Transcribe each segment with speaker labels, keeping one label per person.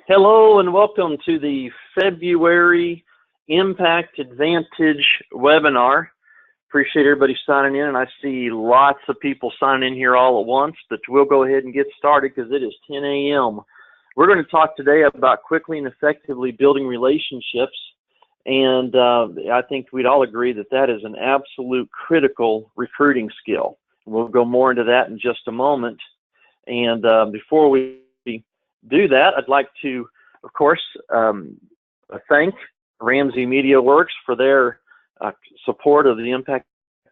Speaker 1: Hello and welcome to the February Impact Advantage webinar. Appreciate everybody signing in, and I see lots of people signing in here all at once, but we'll go ahead and get started because it is 10 a.m. We're going to talk today about quickly and effectively building relationships, and I think we'd all agree that that is an absolute critical recruiting skill. We'll go more into that in just a moment, and before we do that, I'd like to, of course, thank Ramsey Media Works for their support of the Impact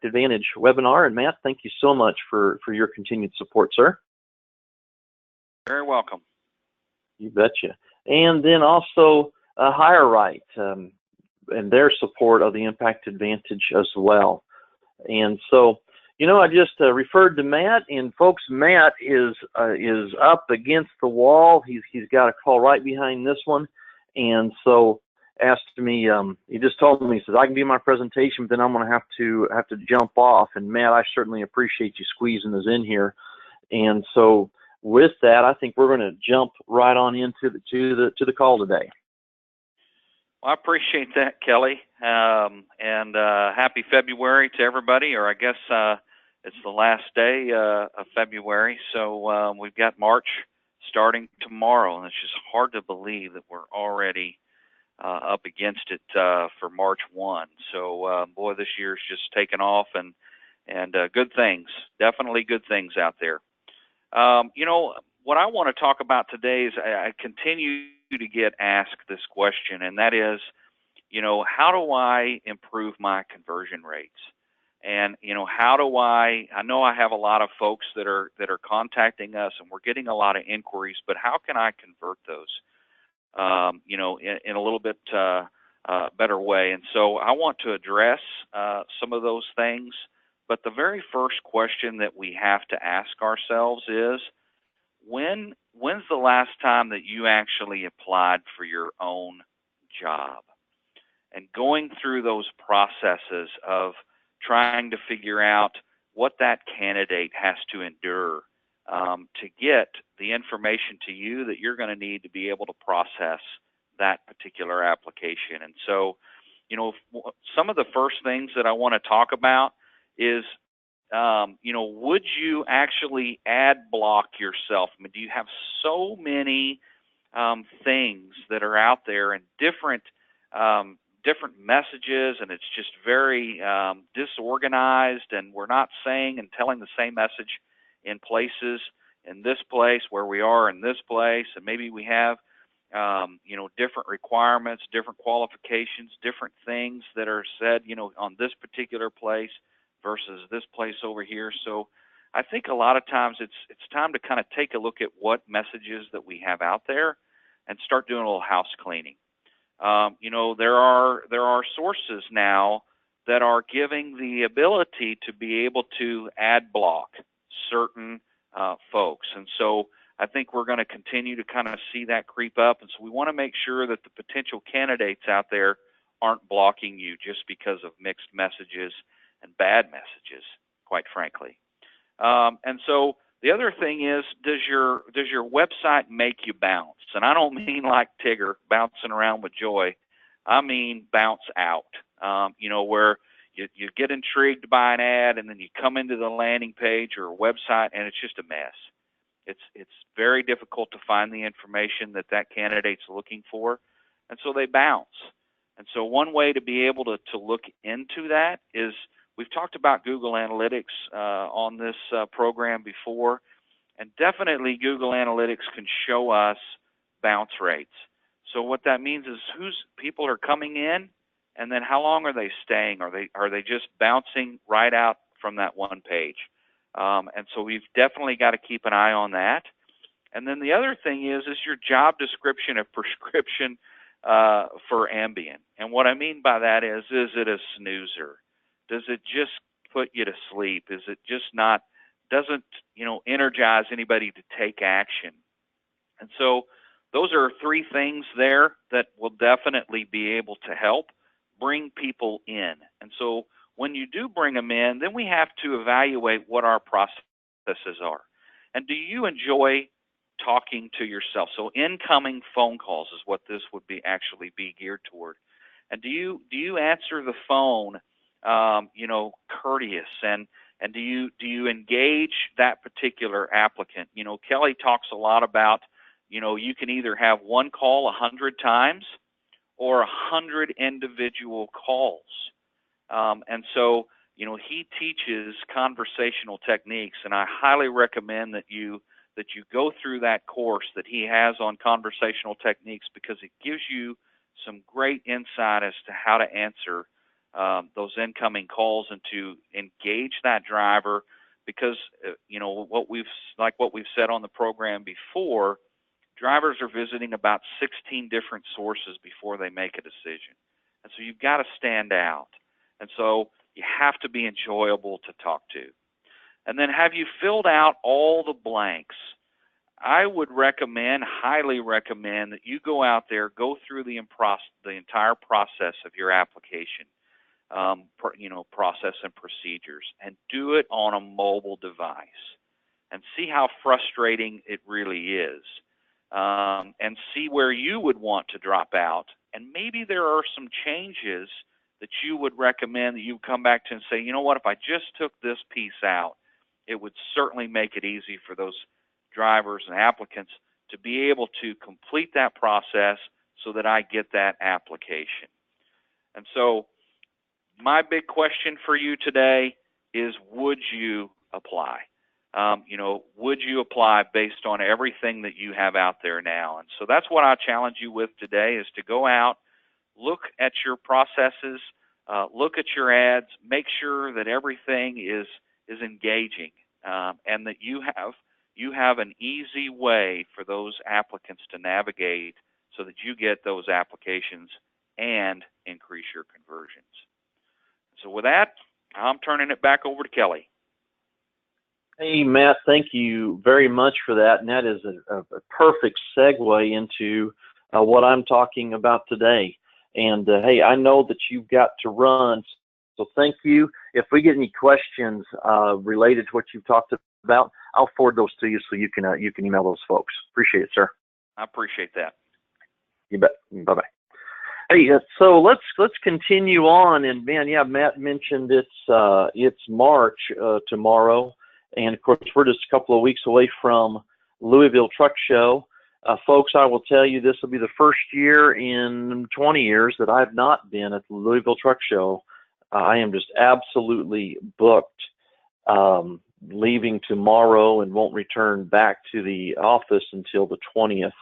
Speaker 1: Advantage webinar. And Matt, thank you so much for your continued support, sir.
Speaker 2: Very welcome.
Speaker 1: You betcha. And then also Hire Right and their support of the Impact Advantage as well. And so, you know, I just referred to Matt, and folks, Matt is up against the wall. He's got a call right behind this one, and so asked me. He just told me, he says, I can do my presentation, but then I'm going to have to jump off. And Matt, I certainly appreciate you squeezing us in here. And so with that, I think we're going to jump right on into the call today.
Speaker 2: Well, I appreciate that, Kelly, and happy February to everybody, or I guess it's the last day of February, so we've got March starting tomorrow, and it's just hard to believe that we're already up against it for March 1. So, boy, this year's just taken off, and good things, definitely good things out there. You know, what I want to talk about today is I continue to get asked this question, and that is, you know, how do I improve my conversion rates? And, you know, how do I know I have a lot of folks that are contacting us, and we're getting a lot of inquiries, but how can I convert those, you know, in a little bit better way? And so I want to address some of those things, but the very first question that we have to ask ourselves is, when's the last time that you actually applied for your own job? And going through those processes of trying to figure out what that candidate has to endure to get the information to you that you're going to need to be able to process that particular application. And so, you know, some of the first things that I want to talk about is, you know, would you actually ad block yourself? I mean, do you have so many things that are out there and different messages, and it's just very disorganized, and we're not saying and telling the same message in places, in this place where we are in this place, and maybe we have you know, different requirements, different qualifications, different things that are said, you know, on this particular place versus this place over here. So I think a lot of times it's time to kind of take a look at what messages that we have out there and start doing a little house cleaning. You know, there are sources now that are giving the ability to be able to ad block certain folks. And so I think we're going to continue to kind of see that creep up. And so we want to make sure that the potential candidates out there aren't blocking you just because of mixed messages and bad messages, quite frankly. And so the other thing is, does your website make you bounce? And I don't mean like Tigger bouncing around with joy. I mean bounce out. You know, where you get intrigued by an ad, and then you come into the landing page or website, and it's just a mess. It's very difficult to find the information that candidate's looking for, and so they bounce. And so one way to be able to look into that is, we've talked about Google Analytics on this program before, and definitely Google Analytics can show us bounce rates. So what that means is whose people are coming in, and then how long are they staying? Are they just bouncing right out from that one page? And so we've definitely got to keep an eye on that. And then the other thing is your job description a prescription for Ambien? And what I mean by that is it a snoozer? Does it just put you to sleep? Is it just doesn't, you know, energize anybody to take action? And so those are three things there that will definitely be able to help bring people in. And so when you do bring them in, then we have to evaluate what our processes are. And do you enjoy talking to yourself. So incoming phone calls is what this would be actually be geared toward. And do you answer the phone, courteous, and do you engage that particular applicant? Kelly talks a lot about, you can either have one call 100 times or 100 individual calls. And so, he teaches conversational techniques, and I highly recommend that you go through that course that he has on conversational techniques, because it gives you some great insight as to how to answer those incoming calls and to engage that driver. Because what we've said on the program before, drivers are visiting about 16 different sources before they make a decision, and so you've got to stand out, and so you have to be enjoyable to talk to. And then, have you filled out all the blanks? I would highly recommend that you go out there, go through the entire process of your application, process and procedures, and do it on a mobile device, and see how frustrating it really is, and see where you would want to drop out. And maybe there are some changes that you would recommend that you come back to and say, you know what, if I just took this piece out, it would certainly make it easy for those drivers and applicants to be able to complete that process so that I get that application. And so my big question for you today is, would you apply? Would you apply based on everything that you have out there now? And so that's what I challenge you with today, is to go out, look at your processes, look at your ads, make sure that everything is engaging, and that you have an easy way for those applicants to navigate so that you get those applications and increase your conversions. So with that, I'm turning it back over to Kelly.
Speaker 1: Hey, Matt, thank you very much for that. And that is a perfect segue into what I'm talking about today. And hey, I know that you've got to run, so thank you. If we get any questions related to what you've talked about, I'll forward those to you so you can email those folks. Appreciate it, sir.
Speaker 2: I appreciate that.
Speaker 1: You bet. Bye-bye. Hey, so let's continue on. And man, yeah, Matt mentioned it's March tomorrow, and of course we're just a couple of weeks away from Louisville Truck Show. Folks, I will tell you, this will be the first year in 20 years that I've not been at the Louisville Truck Show. I am just absolutely booked, leaving tomorrow and won't return back to the office until the 20th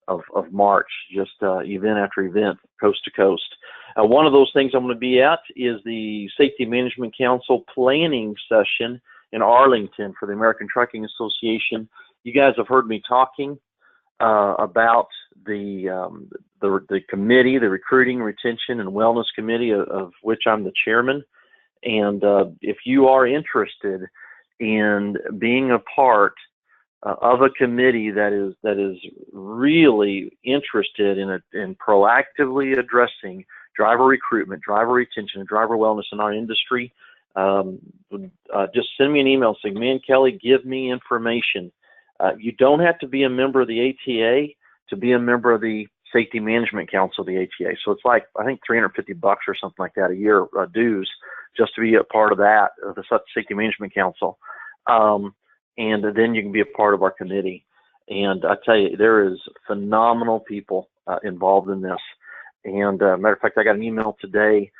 Speaker 1: of March, just event after event, coast to coast. One of those things I'm going to be at is the Safety Management Council planning session in Arlington for the American Trucking Association. You guys have heard me talking about the committee, the Recruiting, Retention, and Wellness Committee, of which I'm the chairman. And if you are interested in being a part of a committee that is really interested in proactively addressing driver recruitment, driver retention, and driver wellness in our industry, just send me an email saying, man, Kelly, give me information. You don't have to be a member of the ATA to be a member of the Safety Management Council of the ATA. So it's like, I think $350 or something like that a year dues just to be a part of that, the Safety Management Council. And then you can be a part of our committee. And I tell you, there is phenomenal people involved in this. And matter of fact, I got an email today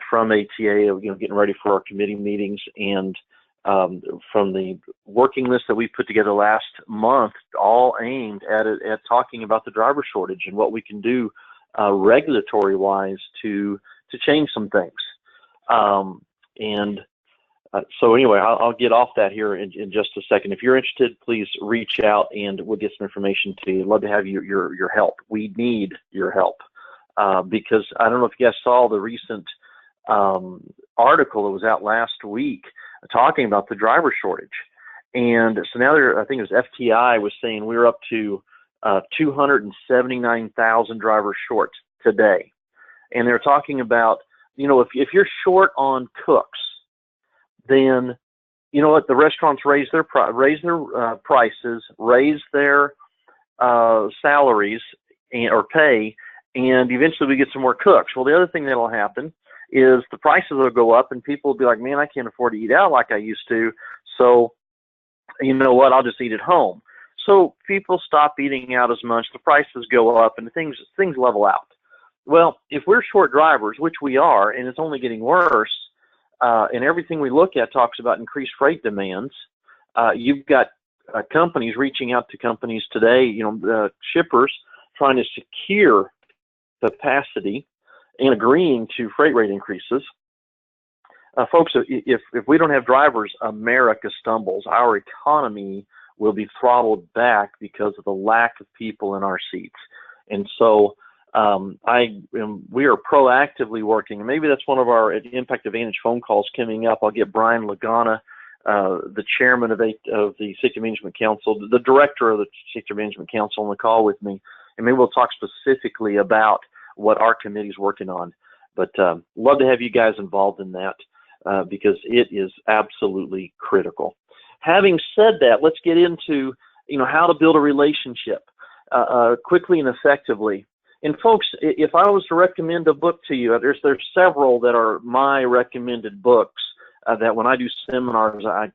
Speaker 1: from ATA, getting ready for our committee meetings, and from the working list that we put together last month, all aimed at talking about the driver shortage and what we can do regulatory-wise to change some things. So anyway, I'll get off that here in just a second. If you're interested, please reach out and we'll get some information to you. I'd love to have your help. We need your help because I don't know if you guys saw the recent article that was out last week talking about the driver shortage. And so now I think it was FTI was saying we're up to 279,000 drivers short today. And they're talking about, if you're short on cooks, then you know what, the restaurants raise their prices, raise their salaries or pay, and eventually we get some more cooks. Well, the other thing that'll happen is the prices will go up, and people will be like, man, I can't afford to eat out like I used to, so you know what, I'll just eat at home. So people stop eating out as much, the prices go up, and things level out. Well, if we're short drivers, which we are, and it's only getting worse, and everything we look at talks about increased freight demands, you've got companies reaching out to companies today, shippers trying to secure capacity and agreeing to freight rate increases. Folks, if we don't have drivers, America stumbles. Our economy will be throttled back because of the lack of people in our seats. And so we are proactively working. And maybe that's one of our Impact Advantage phone calls coming up. I'll get Brian Lagana, the chairman of the Safety Management Council, the director of the Safety Management Council, on the call with me. And maybe we'll talk specifically about what our committee is working on. But love to have you guys involved in that because it is absolutely critical. Having said that, let's get into how to build a relationship quickly and effectively. And folks, if I was to recommend a book to you, there's several that are my recommended books that when I do seminars I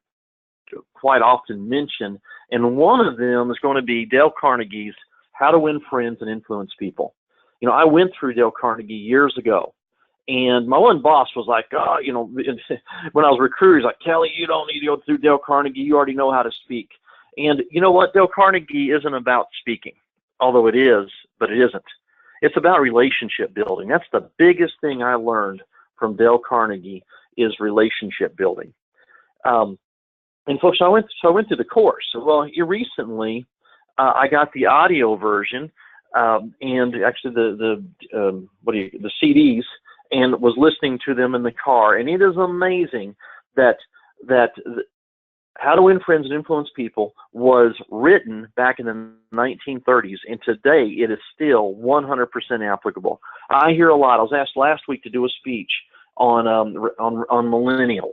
Speaker 1: quite often mention. And one of them is going to be Dale Carnegie's How to Win Friends and Influence People. I went through Dale Carnegie years ago, and my one boss was like, when I was recruiting, he's like, Kelly, you don't need to go through Dale Carnegie. You already know how to speak. And you know what? Dale Carnegie isn't about speaking, although it is, but it isn't. It's about relationship building. That's the biggest thing I learned from Dale Carnegie is relationship building. And folks, I went through the course. Well, recently, I got the audio version. And actually the CDs, and was listening to them in the car. And it is amazing that How to Win Friends and Influence People was written back in the 1930s, and today it is still 100% applicable. I hear a lot. I was asked last week to do a speech on millennials.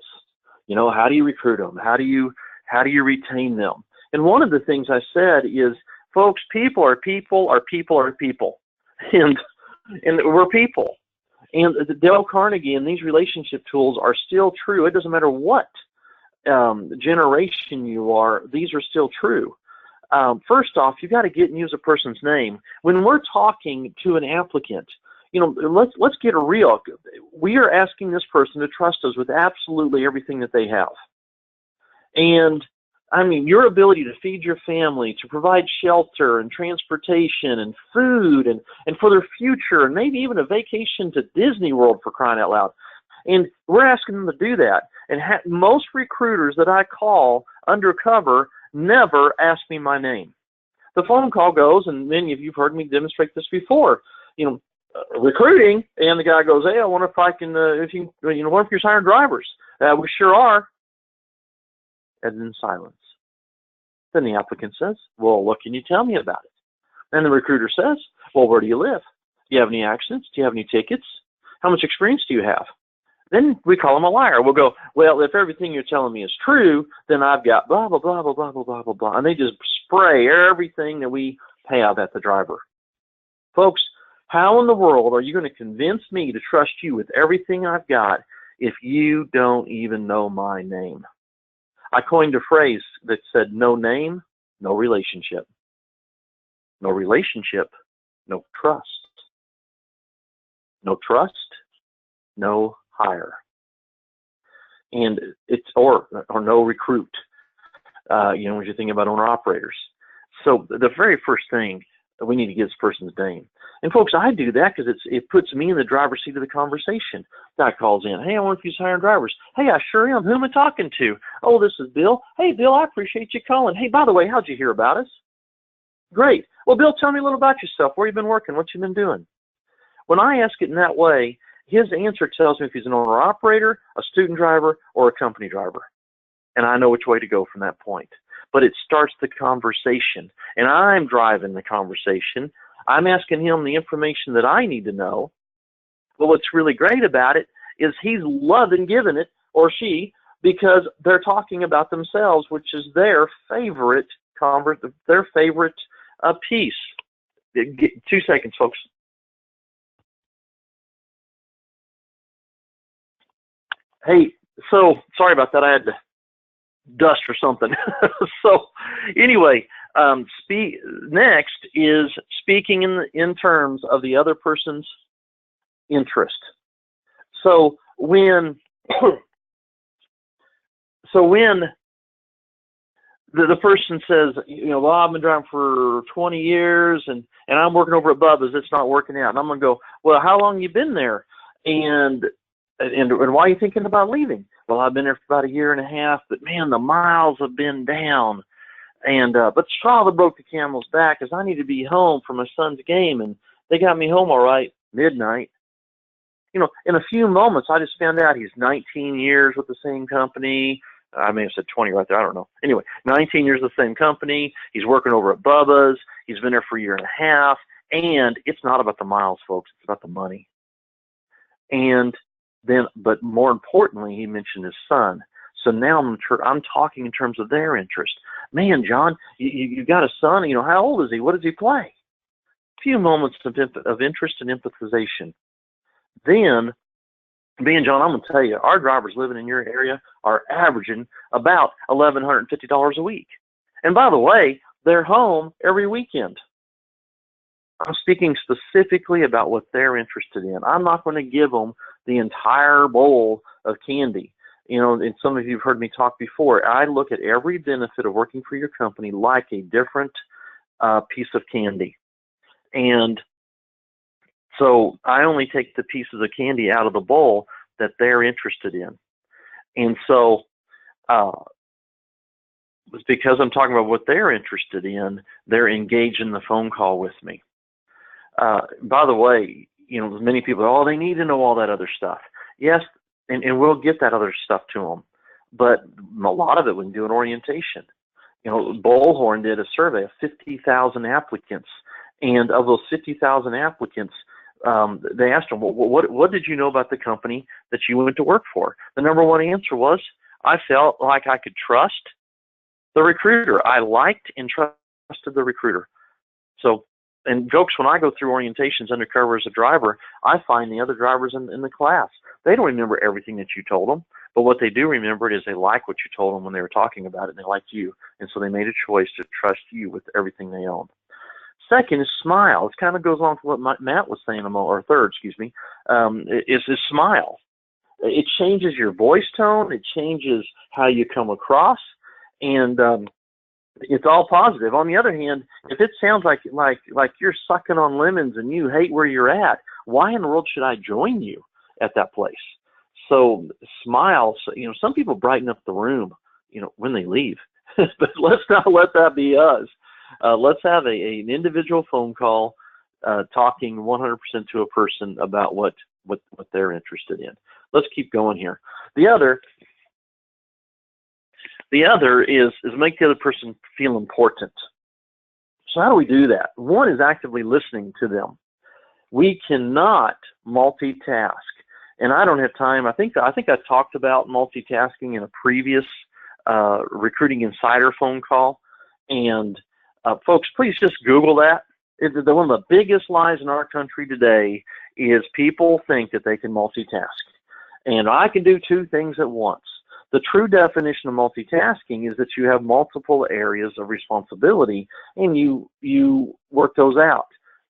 Speaker 1: How do you recruit them? How do you retain them? And one of the things I said is, folks, people are people are people are people, and we're people. And the Dale Carnegie and these relationship tools are still true. It doesn't matter what generation you are; these are still true. First off, you got to get and use a person's name when we're talking to an applicant. Let's get real. We are asking this person to trust us with absolutely everything that they have, and your ability to feed your family, to provide shelter and transportation and food and for their future, and maybe even a vacation to Disney World, for crying out loud. And we're asking them to do that. And most recruiters that I call undercover never ask me my name. The phone call goes, and many of you have heard me demonstrate this before, recruiting, and the guy goes, hey, I wonder if I can, wonder if you're hiring drivers. We sure are. And then silence. Then the applicant says, well, what can you tell me about it? And the recruiter says, well, where do you live? Do you have any accidents? Do you have any tickets? How much experience do you have? Then we call him a liar. We'll go, well, if everything you're telling me is true, then I've got blah, blah, blah, blah, blah, blah, blah, blah, blah. And they just spray everything that we have at the driver. Folks, how in the world are you going to convince me to trust you with everything I've got if you don't even know my name? I coined a phrase that said, no name, no relationship. No relationship, no trust. No trust, no hire. And it's, or no recruit, when you're thinking about owner-operators. So the very first thing, we need to get this person's name. And folks, I do that because it puts me in the driver's seat of the conversation. Guy calls in, hey, I wonder if you're hiring drivers. Hey, I sure am. Who am I talking to? Oh, this is Bill. Hey, Bill, I appreciate you calling. Hey, by the way, how'd you hear about us? Great. Well, Bill, tell me a little about yourself. Where you been working? What you been doing? When I ask it in that way, his answer tells me if he's an owner-operator, a student driver, or a company driver. And I know which way to go from that point. But it starts the conversation, and I'm driving the conversation. I'm asking him the information that I need to know. But what's really great about it is he's loving giving it, or she, because they're talking about themselves, which is their favorite piece. 2 seconds, folks. Hey, so sorry about that. I had to dust or something. So anyway, next is speaking in terms of the other person's interest. So when the person says, well, I've been driving for 20 years and I'm working over at Bubba's, it's not working out. And I'm going to go, well, how long you been there? And why are you thinking about leaving? Well, I've been there for about a year and a half, but man, the miles have been down. And but the straw that broke the camel's back is I need to be home for my son's game, and they got me home all right, midnight. In a few moments, I just found out he's 19 years with the same company. I may have said 20 right there. I don't know. Anyway, 19 years with the same company. He's working over at Bubba's. He's been there for a year and a half. And it's not about the miles, folks. It's about the money. And then, but more importantly, he mentioned his son. So now I'm talking in terms of their interest. Man, John, you got a son. How old is he? What does he play? A few moments of interest and empathization. Then, being John, I'm going to tell you, our drivers living in your area are averaging about $1,150 a week. And by the way, they're home every weekend. I'm speaking specifically about what they're interested in. I'm not going to give them the entire bowl of candy. And some of you have heard me talk before. I look at every benefit of working for your company like a different piece of candy. And so I only take the pieces of candy out of the bowl that they're interested in. And so it's because I'm talking about what they're interested in, they're engaged in the phone call with me. By the way, many people, they need to know all that other stuff. Yes, and we'll get that other stuff to them. But a lot of it we can do in orientation. Bullhorn did a survey of 50,000 applicants. And of those 50,000 applicants, they asked them, what did you know about the company that you went to work for? The number one answer was, I felt like I could trust the recruiter. I liked and trusted the recruiter. So, and folks, when I go through orientations undercover as a driver, I find the other drivers in the class, they don't remember everything that you told them, but what they do remember is they like what you told them when they were talking about it, and they liked you. And so they made a choice to trust you with everything they own. Second is smile. It kind of goes along with what Matt was saying, or third, excuse me, is smile. It changes your voice tone. It changes how you come across, and it's all positive. On the other hand, if it sounds like you're sucking on lemons and you hate where you're at, why in the world should I join you at that place? So smile. So, some people brighten up the room, when they leave, but let's not let that be us. Let's have an individual phone call, talking 100% to a person about what they're interested in. Let's keep going here. The other is make the other person feel important. So how do we do that? One is actively listening to them. We cannot multitask, and I don't have time. I think I talked about multitasking in a previous Recruiting Insider phone call, and folks, please just Google that. One of the biggest lies in our country today is people think that they can multitask, and I can do two things at once. The true definition of multitasking is that you have multiple areas of responsibility and you work those out.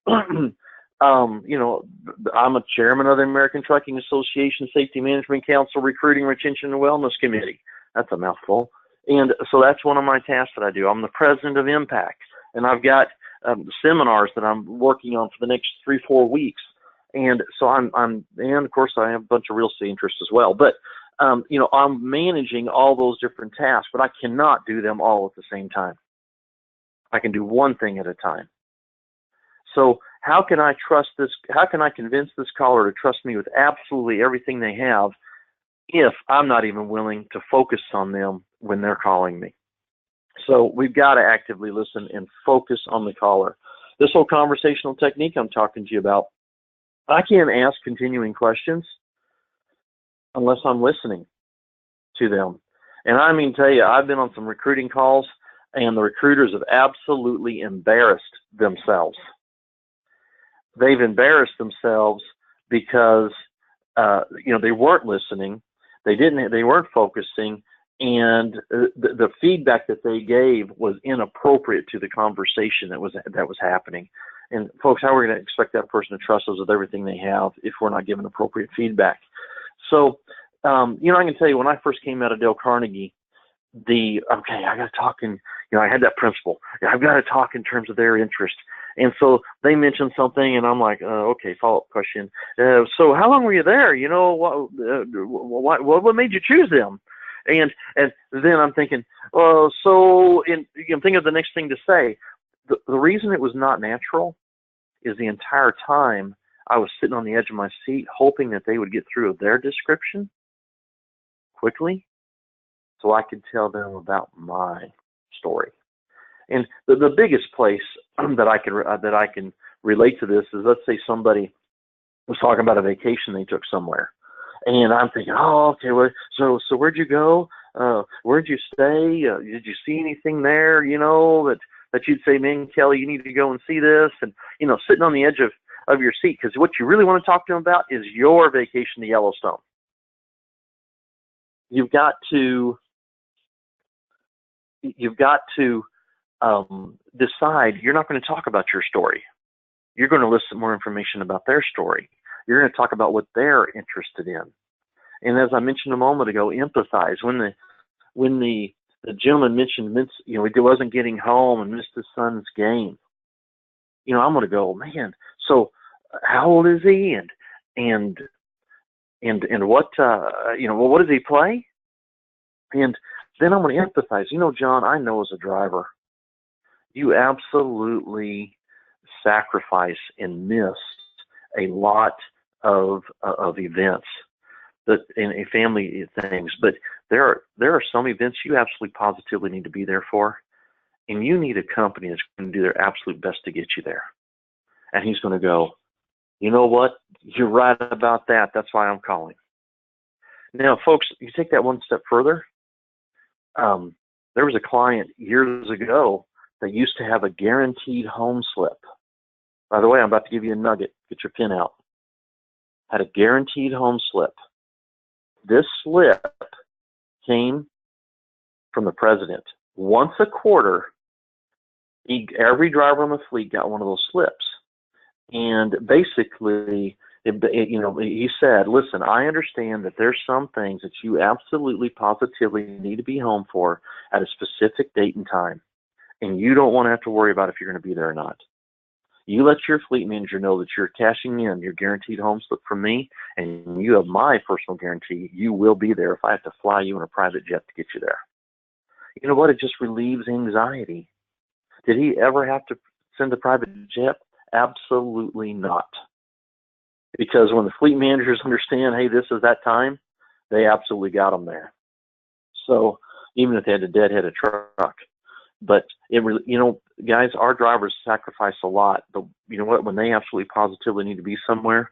Speaker 1: I'm a chairman of the American Trucking Association Safety Management Council Recruiting, Retention, and Wellness Committee. That's a mouthful. And so that's one of my tasks that I do. I'm the president of Impact, and I've got seminars that I'm working on for the next 3-4 weeks. And so and of course I have a bunch of real estate interests as well. But I'm managing all those different tasks, but I cannot do them all at the same time. I can do one thing at a time. So how can I convince this caller to trust me with absolutely everything they have if I'm not even willing to focus on them when they're calling me? So we've got to actively listen and focus on the caller. This whole conversational technique I'm talking to you about, I can't ask continuing questions unless I'm listening to them. And I mean, tell you, I've been on some recruiting calls. and the recruiters have absolutely embarrassed themselves. They've embarrassed themselves because they weren't listening, they weren't focusing, and the feedback that they gave was inappropriate to the conversation that was happening. And folks, how are we going to expect that person to trust us with everything they have if we're not giving appropriate feedback? So, I can tell you, when I first came out of Dale Carnegie, I got to talk in, I had that principle. I've got to talk in terms of their interest. And so they mentioned something, and I'm like, okay, follow-up question. So how long were you there? What made you choose them? And then I'm thinking, I'm thinking of the next thing to say. The reason it was not natural is the entire time I was sitting on the edge of my seat, hoping that they would get through their description quickly, so I could tell them about my story. And the biggest place that I can relate to this is, let's say somebody was talking about a vacation they took somewhere, and I'm thinking, oh, okay, well, so where'd you go? Where'd you stay? Did you see anything there? That you'd say, man, Kelly, you need to go and see this, and sitting on the edge of your seat, because what you really want to talk to them about is your vacation to Yellowstone. You've got to decide you're not going to talk about your story. You're going to listen more information about their story. You're going to talk about what they're interested in. And as I mentioned a moment ago, empathize. When the gentleman mentioned, he wasn't getting home and missed his son's game, I'm going to go, man, so how old is he? And what, what does he play? And then I'm going to empathize. John, I know as a driver, you absolutely sacrifice and miss a lot of events in family things, but there are some events you absolutely positively need to be there for, and you need a company that's going to do their absolute best to get you there. And he's going to go, you know what? You're right about that. That's why I'm calling. Now, folks, you take that one step further. There was a client years ago that used to have a guaranteed home slip. By the way, I'm about to give you a nugget. Get your pen out. Had a guaranteed home slip. This slip came from the president. Once a quarter, every driver on the fleet got one of those slips. And basically, he said, listen, I understand that there's some things that you absolutely positively need to be home for at a specific date and time. And you don't want to have to worry about if you're going to be there or not. You let your fleet manager know that you're cashing in your guaranteed home slip from me, and you have my personal guarantee you will be there if I have to fly you in a private jet to get you there. You know what? It just relieves anxiety. Did he ever have to send a private jet? Absolutely not. Because when the fleet managers understand, hey, this is that time, they absolutely got them there. So even if they had to deadhead a truck. But guys, our drivers sacrifice a lot. But you know what? When they absolutely positively need to be somewhere,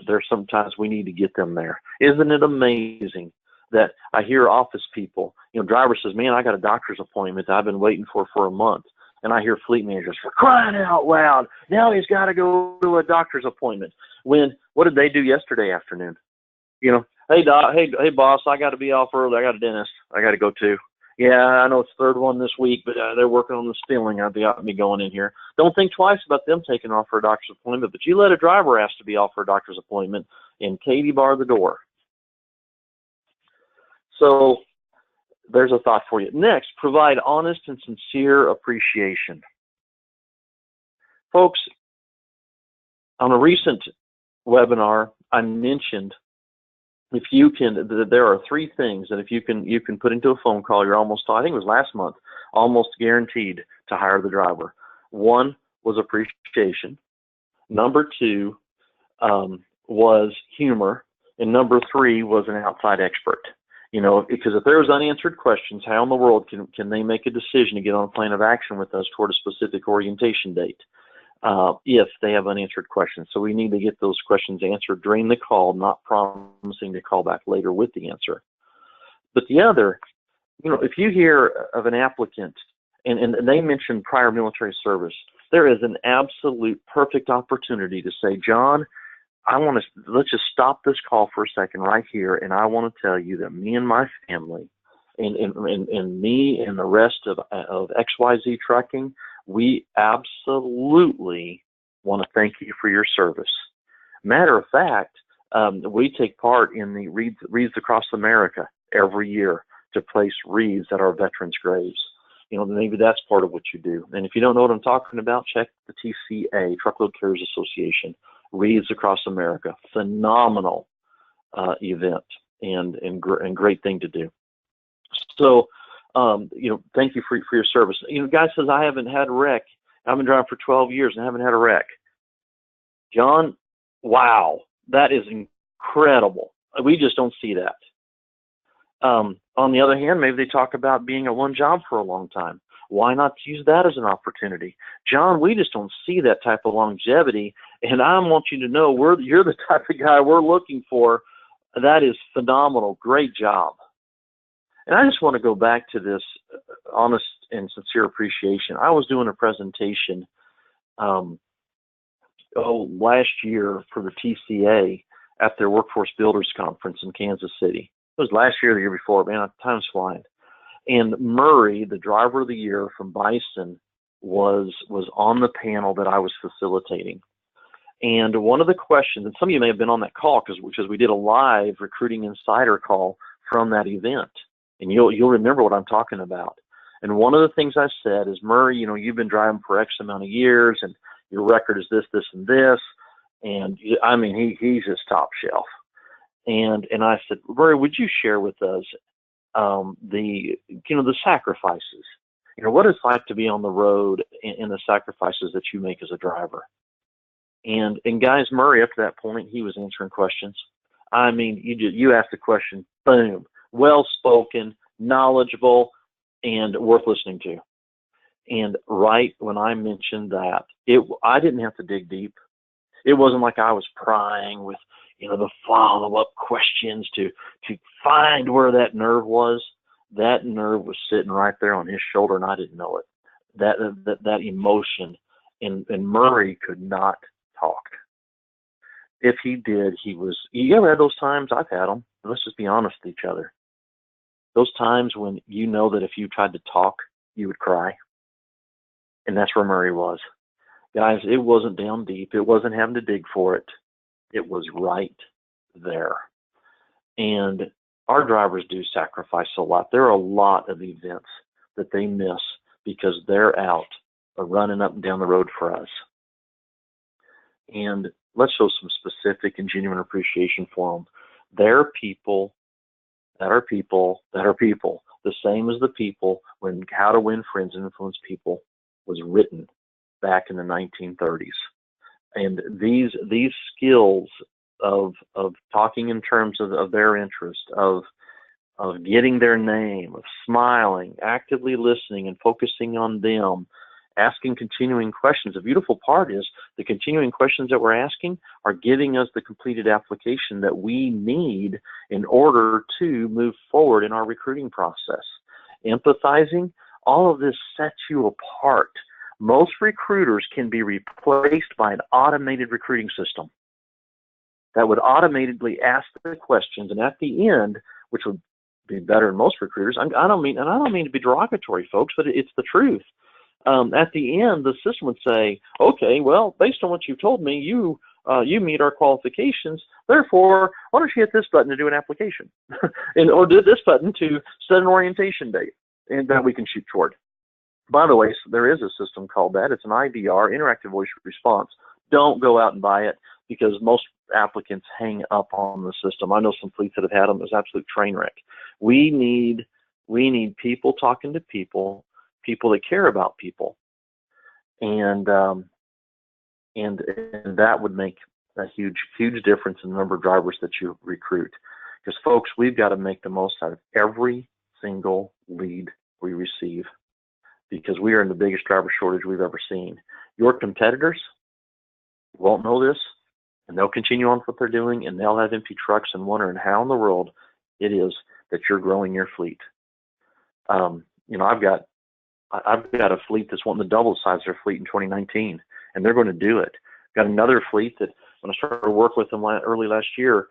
Speaker 1: there's sometimes we need to get them there. Isn't it amazing that I hear office people, driver says, man, I got a doctor's appointment that I've been waiting for a month. And I hear fleet managers, for crying out loud, now he's got to go to a doctor's appointment. What did they do yesterday afternoon? Hey, doc, hey, boss, I got to be off early. I got a dentist I got to go to. Yeah, I know it's the third one this week, but they're working on the stealing. I'll be going in here. Don't think twice about them taking off for a doctor's appointment, but you let a driver ask to be off for a doctor's appointment, and Katie barred the door. So there's a thought for you. Next, provide honest and sincere appreciation. Folks, on a recent webinar, I mentioned there are three things that if you can put into a phone call, you're almost, I think it was last month, almost guaranteed to hire the driver. One was appreciation. Number two was humor. And number three was an outside expert. Because if there's unanswered questions, how in the world can they make a decision to get on a plan of action with us toward a specific orientation date? If they have unanswered questions. So we need to get those questions answered during the call, not promising to call back later with the answer. But the other If you hear of an applicant and they mention prior military service, there is an absolute perfect opportunity to say, John, let's just stop this call for a second right here, and I want to tell you that me and my family, and me and the rest of XYZ Trucking, we absolutely want to thank you for your service. Matter of fact, we take part in the Wreaths Across America every year to place wreaths at our veterans' graves. Maybe that's part of what you do. And if you don't know what I'm talking about, check the TCA, Truckload Carriers Association, Wreaths Across America. Phenomenal event and great thing to do. So, thank you for your service. Guy says, I haven't had a wreck. I've been driving for 12 years and haven't had a wreck. John, wow, that is incredible. We just don't see that. On the other hand, maybe they talk about being at one job for a long time. Why not use that as an opportunity? John, we just don't see that type of longevity, and I want you to know you're the type of guy we're looking for. That is phenomenal. Great job. And I just want to go back to this honest and sincere appreciation. I was doing a presentation last year for the TCA at their Workforce Builders Conference in Kansas City. It was last year or the year before, man, time's flying. And Murray, the driver of the year from Bison, was on the panel that I was facilitating. And one of the questions, and some of you may have been on that call because we did a live recruiting insider call from that event. And you'll remember what I'm talking about. And one of the things I said is, Murray, you've been driving for X amount of years, and your record is this, this, and this. And I mean, he's just top shelf. And I said, Murray, would you share with us the sacrifices? What it's like to be on the road and the sacrifices that you make as a driver. And guys, Murray, up to that point, he was answering questions. I mean, you asked a question, boom, well-spoken, knowledgeable, and worth listening to. And right when I mentioned that, I didn't have to dig deep. It wasn't like I was prying with the follow-up questions to find where that nerve was. That nerve was sitting right there on his shoulder, and I didn't know it. That emotion, and Murray could not talk. If he did, you ever had those times? I've had them. Let's just be honest with each other. Those times when you know that if you tried to talk, you would cry. And that's where Murray was. Guys, it wasn't down deep. It wasn't having to dig for it. It was right there. And our drivers do sacrifice a lot. There are a lot of events that they miss because they're out running up and down the road for us. And let's show some specific and genuine appreciation for them. They're people that are people that are people, the same as the people when How to Win Friends and Influence People was written back in the 1930s. And these skills of talking in terms of their interest, of getting their name, of smiling, actively listening and focusing on them, asking continuing questions. The beautiful part is the continuing questions that we're asking are giving us the completed application that we need in order to move forward in our recruiting process. Empathizing, all of this sets you apart. Most recruiters can be replaced by an automated recruiting system that would automatically ask the questions, and at the end, which would be better than most recruiters. I don't mean to be derogatory, folks, but it's the truth. At the end, the system would say, okay, well, based on what you told me, you meet our qualifications. Therefore, why don't you hit this button to do an application, or do this button to set an orientation date, and that we can shoot toward. By the way, so there is a system called that. It's an IVR, interactive voice response. Don't go out and buy it because most applicants hang up on the system. I know some fleets that have had them. It was an absolute train wreck. We need people talking to people that care about people, and that would make a huge difference in the number of drivers that you recruit. Because folks, we've got to make the most out of every single lead we receive, because we are in the biggest driver shortage we've ever seen. Your competitors won't know this, and they'll continue on with what they're doing, and they'll have empty trucks and wondering how in the world it is that you're growing your fleet. You know, I've got a fleet that's wanting to double the size of their fleet in 2019, and they're going to do it. Got another fleet that when I started to work with them early last year,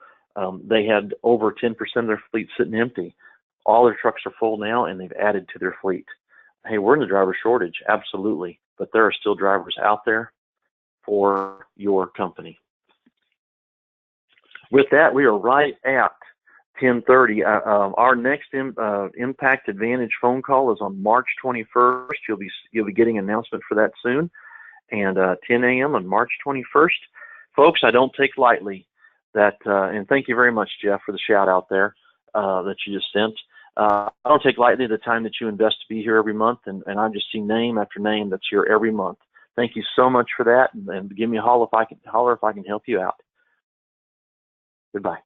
Speaker 1: they had over 10% of their fleet sitting empty. All their trucks are full now, and they've added to their fleet. Hey, we're in the driver shortage, absolutely, but there are still drivers out there for your company. With that, we are right at 10:30. Our next Impact Advantage phone call is on March 21st. You'll be getting an announcement for that soon, and 10 a.m. on March 21st. Folks, I don't take lightly that, and thank you very much, Jeff, for the shout out there that you just sent. I don't take lightly the time that you invest to be here every month, and I just see name after name that's here every month. Thank you so much for that, and give me a holler if I can help you out. Goodbye.